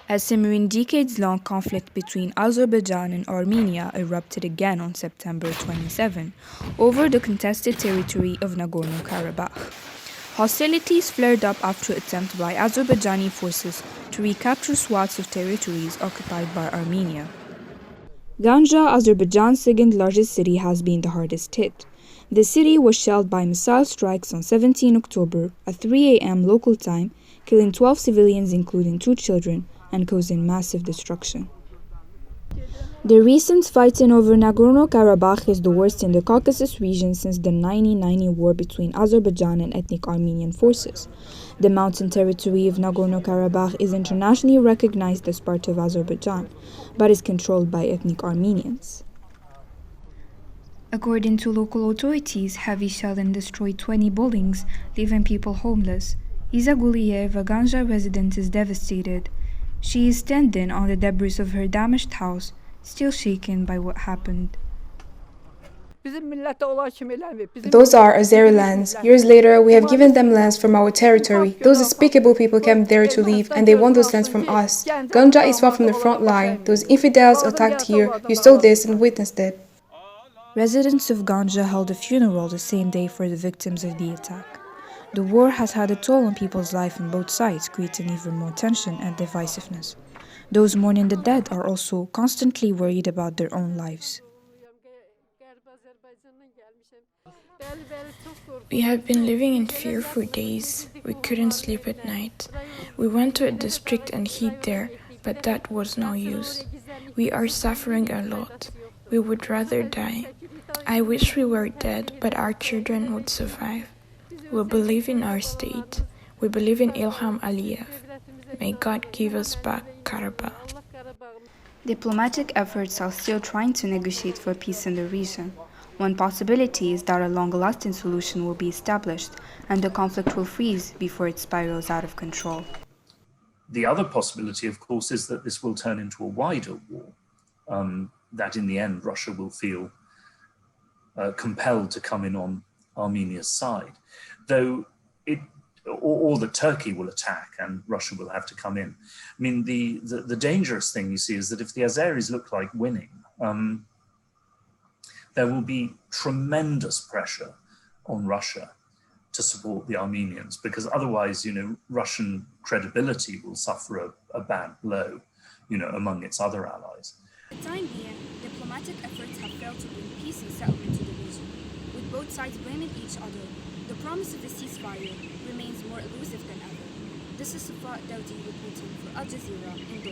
A simmering decades-long conflict between Azerbaijan and Armenia erupted again on September 27 over the contested territory of Nagorno-Karabakh. Hostilities flared up after attempts by Azerbaijani forces to recapture swaths of territories occupied by Armenia. Ganja, Azerbaijan's second-largest city, has been the hardest hit. The city was shelled by missile strikes on 17 October at 3 a.m. local time, killing 12 civilians including 2 children, and causing massive destruction. The recent fighting over Nagorno-Karabakh is the worst in the Caucasus region since the 1990 war between Azerbaijan and ethnic Armenian forces. The mountain territory of Nagorno-Karabakh is internationally recognized as part of Azerbaijan, but is controlled by ethnic Armenians. According to local authorities, heavy shelling destroyed 20 buildings, leaving people homeless. Iza Guliyev, a Ganja resident, is devastated. She is standing on the debris of her damaged house, still shaken by what happened. Those are Azeri lands. Years later, we have given them lands from our territory. Those despicable people came there to live, and they want those lands from us. Ganja is far from the front line. Those infidels attacked here. You saw this and witnessed it. Residents of Ganja held a funeral the same day for the victims of the attack. The war has had a toll on people's life on both sides, creating even more tension and divisiveness. Those mourning the dead are also constantly worried about their own lives. We have been living in fear for days. We couldn't sleep at night. We went to a district and hid there, but that was no use. We are suffering a lot. We would rather die. I wish we were dead, but our children would survive. We believe in our state. We believe in Ilham Aliyev. May God give us back Karabakh. Diplomatic efforts are still trying to negotiate for peace in the region. One possibility is that a long-lasting solution will be established and the conflict will freeze before it spirals out of control. The other possibility, of course, is that this will turn into a wider war, that in the end Russia will feel compelled to come in on Armenia's side, though or that Turkey will attack and Russia will have to come in. I mean, the dangerous thing you see is that if the Azeris look like winning, there will be tremendous pressure on Russia to support the Armenians, because otherwise, Russian credibility will suffer a bad blow, among its other allies. For the time being, diplomatic efforts have failed to bring peace and settlement to the region, with both sides blaming each other. The promise of a ceasefire remains more elusive than ever. This is Safa Daudi reporting for Al Jazeera in Doha.